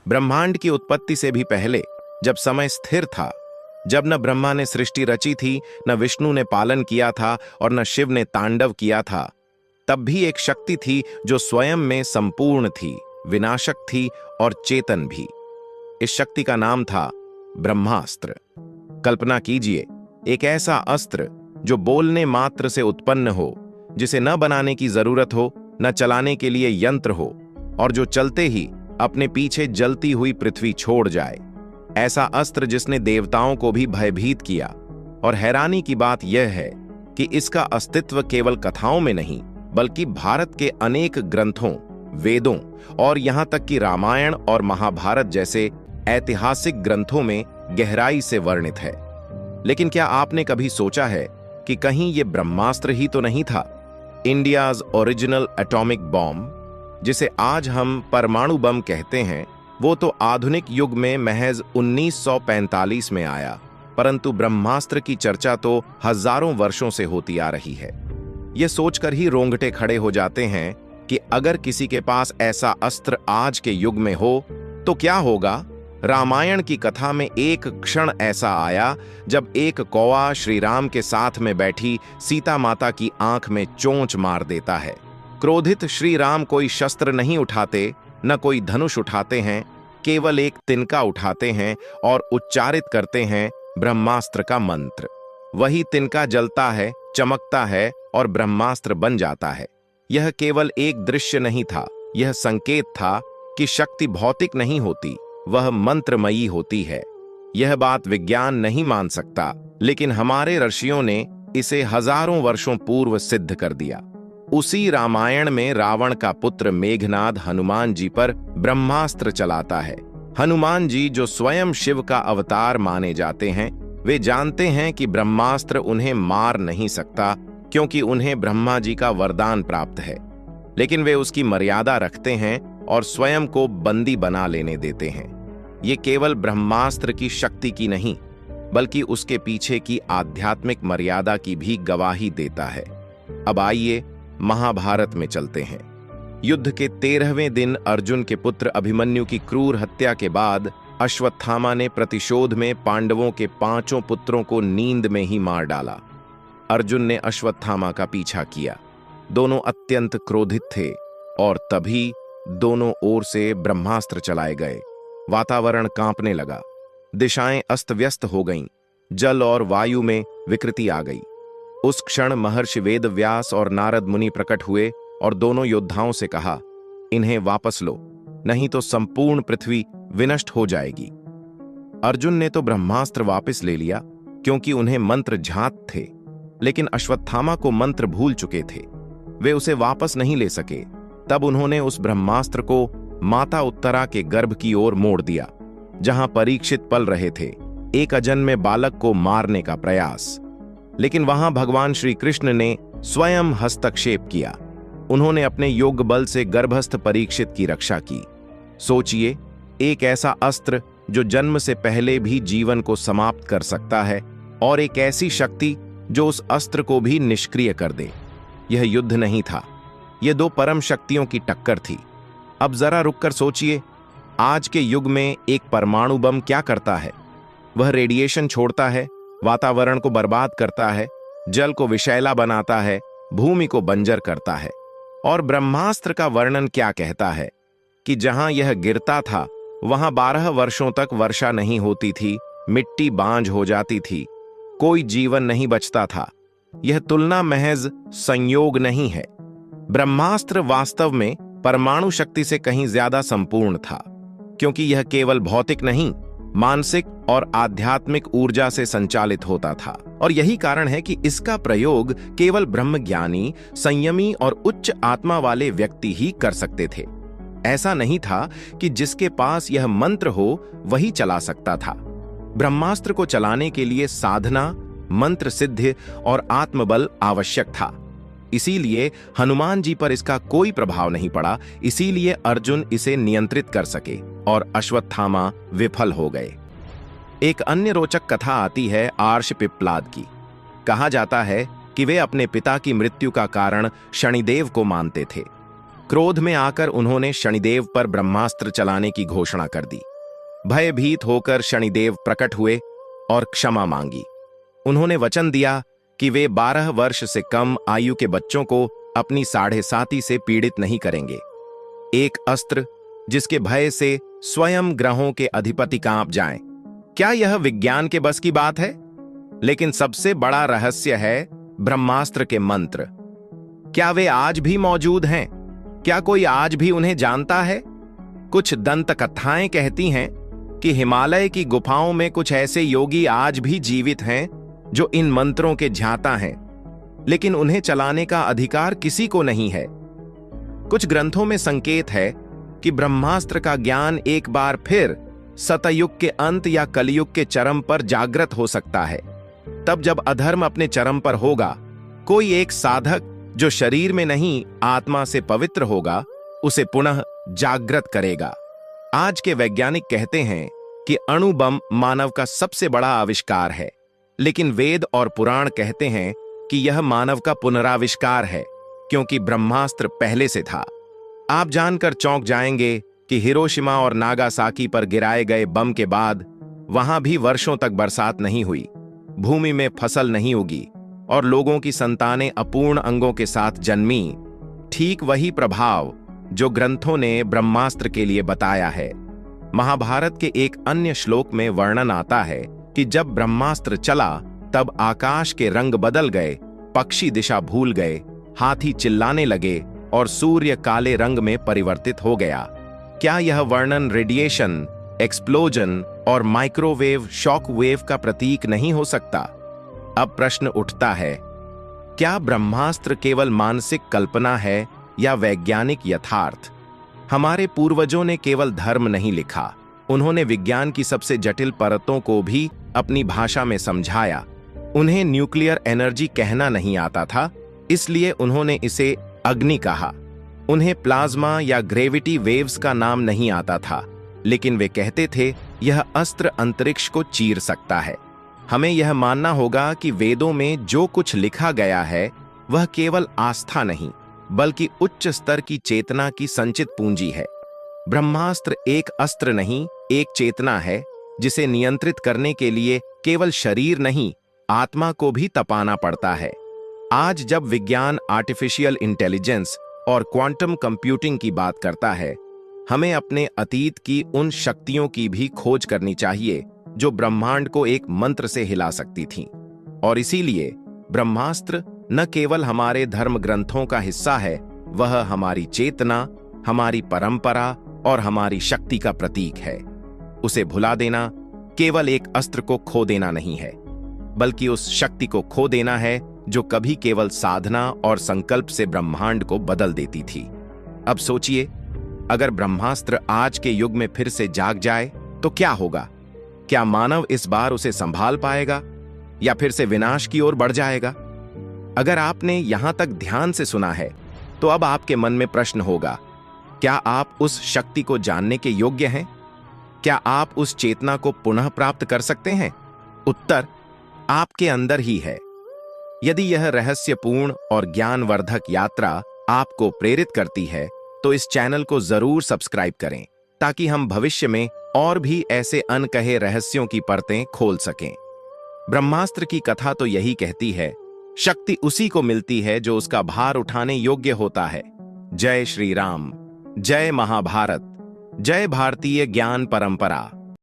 ब्रह्मांड की उत्पत्ति से भी पहले, जब समय स्थिर था, जब न ब्रह्मा ने सृष्टि रची थी, न विष्णु ने पालन किया था और न शिव ने तांडव किया था, तब भी एक शक्ति थी जो स्वयं में संपूर्ण थी, विनाशक थी और चेतन भी। इस शक्ति का नाम था ब्रह्मास्त्र। कल्पना कीजिए, एक ऐसा अस्त्र जो बोलने मात्र से उत्पन्न हो, जिसे न बनाने की जरूरत हो, न चलाने के लिए यंत्र हो, और जो चलते ही अपने पीछे जलती हुई पृथ्वी छोड़ जाए। ऐसा अस्त्र जिसने देवताओं को भी भयभीत किया। और हैरानी की बात यह है कि इसका अस्तित्व केवल कथाओं में नहीं, बल्कि भारत के अनेक ग्रंथों, वेदों और यहां तक कि रामायण और महाभारत जैसे ऐतिहासिक ग्रंथों में गहराई से वर्णित है। लेकिन क्या आपने कभी सोचा है कि कहीं यह ब्रह्मास्त्र ही तो नहीं था? इंडियाज ओरिजिनल एटॉमिक बॉम्ब, जिसे आज हम परमाणु बम कहते हैं, वो तो आधुनिक युग में महज 1945 में आया, परंतु ब्रह्मास्त्र की चर्चा तो हजारों वर्षों से होती आ रही है। ये सोचकर ही रोंगटे खड़े हो जाते हैं कि अगर किसी के पास ऐसा अस्त्र आज के युग में हो तो क्या होगा। रामायण की कथा में एक क्षण ऐसा आया जब एक कौवा श्री राम के साथ में बैठी सीता माता की आंख में चोंच मार देता है। क्रोधित श्री राम कोई शस्त्र नहीं उठाते, न कोई धनुष उठाते हैं, केवल एक तिनका उठाते हैं और उच्चारित करते हैं ब्रह्मास्त्र का मंत्र। वही तिनका जलता है, चमकता है और ब्रह्मास्त्र बन जाता है। यह केवल एक दृश्य नहीं था, यह संकेत था कि शक्ति भौतिक नहीं होती, वह मंत्रमयी होती है। यह बात विज्ञान नहीं मान सकता, लेकिन हमारे ऋषियों ने इसे हजारों वर्षों पूर्व सिद्ध कर दिया। उसी रामायण में रावण का पुत्र मेघनाद हनुमान जी पर ब्रह्मास्त्र चलाता है। हनुमान जी, जो स्वयं शिव का अवतार माने जाते हैं, वे जानते हैं कि ब्रह्मास्त्र उन्हें मार नहीं सकता, क्योंकि उन्हें ब्रह्मा जी का वरदान प्राप्त है। लेकिन वे उसकी मर्यादा रखते हैं और स्वयं को बंदी बना लेने देते हैं। ये केवल ब्रह्मास्त्र की शक्ति की नहीं, बल्कि उसके पीछे की आध्यात्मिक मर्यादा की भी गवाही देता है। अब आइए महाभारत में चलते हैं। युद्ध के 13वें दिन अर्जुन के पुत्र अभिमन्यु की क्रूर हत्या के बाद अश्वत्थामा ने प्रतिशोध में पांडवों के 5 पुत्रों को नींद में ही मार डाला। अर्जुन ने अश्वत्थामा का पीछा किया। दोनों अत्यंत क्रोधित थे और तभी दोनों ओर से ब्रह्मास्त्र चलाए गए। वातावरण कांपने लगा, दिशाएं अस्त व्यस्त हो गईं, जल और वायु में विकृति आ गई। उस क्षण महर्षि वेदव्यास और नारद मुनि प्रकट हुए और दोनों योद्धाओं से कहा, इन्हें वापस लो, नहीं तो संपूर्ण पृथ्वी विनष्ट हो जाएगी। अर्जुन ने तो ब्रह्मास्त्र वापस ले लिया, क्योंकि उन्हें मंत्र ज्ञात थे, लेकिन अश्वत्थामा को मंत्र भूल चुके थे। वे उसे वापस नहीं ले सके। तब उन्होंने उस ब्रह्मास्त्र को माता उत्तरा के गर्भ की ओर मोड़ दिया, जहां परीक्षित पल रहे थे, एक अजन्मे बालक को मारने का प्रयास। लेकिन वहां भगवान श्री कृष्ण ने स्वयं हस्तक्षेप किया। उन्होंने अपने योग बल से गर्भस्थ परीक्षित की रक्षा की। सोचिए, एक ऐसा अस्त्र जो जन्म से पहले भी जीवन को समाप्त कर सकता है, और एक ऐसी शक्ति जो उस अस्त्र को भी निष्क्रिय कर दे। यह युद्ध नहीं था, यह 2 परम शक्तियों की टक्कर थी। अब जरा रुककर सोचिए, आज के युग में एक परमाणु बम क्या करता है? वह रेडिएशन छोड़ता है, वातावरण को बर्बाद करता है, जल को विषैला बनाता है, भूमि को बंजर करता है। और ब्रह्मास्त्र का वर्णन क्या कहता है कि जहां यह गिरता था, वहां 12 वर्षों तक वर्षा नहीं होती थी, मिट्टी बांझ हो जाती थी, कोई जीवन नहीं बचता था। यह तुलना महज संयोग नहीं है। ब्रह्मास्त्र वास्तव में परमाणु शक्ति से कहीं ज्यादा संपूर्ण था, क्योंकि यह केवल भौतिक नहीं, मानसिक और आध्यात्मिक ऊर्जा से संचालित होता था। और यही कारण है कि इसका प्रयोग केवल ब्रह्मज्ञानी, संयमी और उच्च आत्मा वाले व्यक्ति ही कर सकते थे। ऐसा नहीं था कि जिसके पास यह मंत्र हो वही चला सकता था। ब्रह्मास्त्र को चलाने के लिए साधना, मंत्र सिद्धि और आत्मबल आवश्यक था। इसीलिए हनुमान जी पर इसका कोई प्रभाव नहीं पड़ा, इसीलिए अर्जुन इसे नियंत्रित कर सके और अश्वत्थामा विफल हो गए। एक अन्य रोचक कथा आती है आर्ष पिप्लाद की। कहा जाता है कि वे अपने पिता की मृत्यु का कारण शनिदेव को मानते थे। क्रोध में आकर उन्होंने शनिदेव पर ब्रह्मास्त्र चलाने की घोषणा कर दी। भयभीत होकर शनिदेव प्रकट हुए और क्षमा मांगी। उन्होंने वचन दिया कि वे 12 वर्ष से कम आयु के बच्चों को अपनी साढ़े साती से पीड़ित नहीं करेंगे। एक अस्त्र जिसके भय से स्वयं ग्रहों के अधिपति कांप जाएं। क्या यह विज्ञान के बस की बात है? लेकिन सबसे बड़ा रहस्य है ब्रह्मास्त्र के मंत्र। क्या वे आज भी मौजूद हैं? क्या कोई आज भी उन्हें जानता है? कुछ दंत कथाएं कहती हैं कि हिमालय की गुफाओं में कुछ ऐसे योगी आज भी जीवित हैं जो इन मंत्रों के ज्ञाता हैं, लेकिन उन्हें चलाने का अधिकार किसी को नहीं है। कुछ ग्रंथों में संकेत है कि ब्रह्मास्त्र का ज्ञान एक बार फिर सतयुग के अंत या कलयुग के चरम पर जागृत हो सकता है। तब जब अधर्म अपने चरम पर होगा, कोई एक साधक जो शरीर में नहीं आत्मा से पवित्र होगा उसे पुनः जागृत करेगा। आज के वैज्ञानिक कहते हैं कि अणु बम मानव का सबसे बड़ा आविष्कार है, लेकिन वेद और पुराण कहते हैं कि यह मानव का पुनराविष्कार है, क्योंकि ब्रह्मास्त्र पहले से था। आप जानकर चौंक जाएंगे कि हिरोशिमा और नागासाकी पर गिराए गए बम के बाद वहां भी वर्षों तक बरसात नहीं हुई, भूमि में फसल नहीं उगी और लोगों की संतानें अपूर्ण अंगों के साथ जन्मी। ठीक वही प्रभाव जो ग्रंथों ने ब्रह्मास्त्र के लिए बताया है। महाभारत के एक अन्य श्लोक में वर्णन आता है कि जब ब्रह्मास्त्र चला तब आकाश के रंग बदल गए, पक्षी दिशा भूल गए, हाथी चिल्लाने लगे और सूर्य काले रंग में परिवर्तित हो गया। क्या यह वर्णन रेडिएशन, एक्सप्लोजन और माइक्रोवेव शॉक वेव का प्रतीक नहीं हो सकता? अब प्रश्न उठता है, क्या ब्रह्मास्त्र केवल मानसिक कल्पना है या वैज्ञानिक यथार्थ? हमारे पूर्वजों ने केवल धर्म नहीं लिखा, उन्होंने विज्ञान की सबसे जटिल परतों को भी अपनी भाषा में समझाया। उन्हें न्यूक्लियर एनर्जी कहना नहीं आता था, इसलिए उन्होंने इसे अग्नि कहा। उन्हें प्लाज्मा या ग्रेविटी वेव्स का नाम नहीं आता था, लेकिन वे कहते थे यह अस्त्र अंतरिक्ष को चीर सकता है। हमें यह मानना होगा कि वेदों में जो कुछ लिखा गया है वह केवल आस्था नहीं, बल्कि उच्च स्तर की चेतना की संचित पूंजी है। ब्रह्मास्त्र एक अस्त्र नहीं, एक चेतना है जिसे नियंत्रित करने के लिए केवल शरीर नहीं, आत्मा को भी तपाना पड़ता है। आज जब विज्ञान आर्टिफिशियल इंटेलिजेंस और क्वांटम कंप्यूटिंग की बात करता है, हमें अपने अतीत की उन शक्तियों की भी खोज करनी चाहिए जो ब्रह्मांड को एक मंत्र से हिला सकती थीं। और इसीलिए ब्रह्मास्त्र न केवल हमारे धर्म ग्रंथों का हिस्सा है, वह हमारी चेतना, हमारी परंपरा और हमारी शक्ति का प्रतीक है। उसे भुला देना केवल एक अस्त्र को खो देना नहीं है, बल्कि उस शक्ति को खो देना है जो कभी केवल साधना और संकल्प से ब्रह्मांड को बदल देती थी। अब सोचिए, अगर ब्रह्मास्त्र आज के युग में फिर से जाग जाए तो क्या होगा? क्या मानव इस बार उसे संभाल पाएगा या फिर से विनाश की ओर बढ़ जाएगा? अगर आपने यहां तक ध्यान से सुना है तो अब आपके मन में प्रश्न होगा, क्या आप उस शक्ति को जानने के योग्य हैं? क्या आप उस चेतना को पुनः प्राप्त कर सकते हैं? उत्तर आपके अंदर ही है। यदि यह रहस्यपूर्ण और ज्ञानवर्धक यात्रा आपको प्रेरित करती है तो इस चैनल को जरूर सब्सक्राइब करें, ताकि हम भविष्य में और भी ऐसे अनकहे रहस्यों की परतें खोल सकें। ब्रह्मास्त्र की कथा तो यही कहती है, शक्ति उसी को मिलती है जो उसका भार उठाने योग्य होता है। जय श्री राम, जय महाभारत, जय भारतीय ज्ञान परंपरा।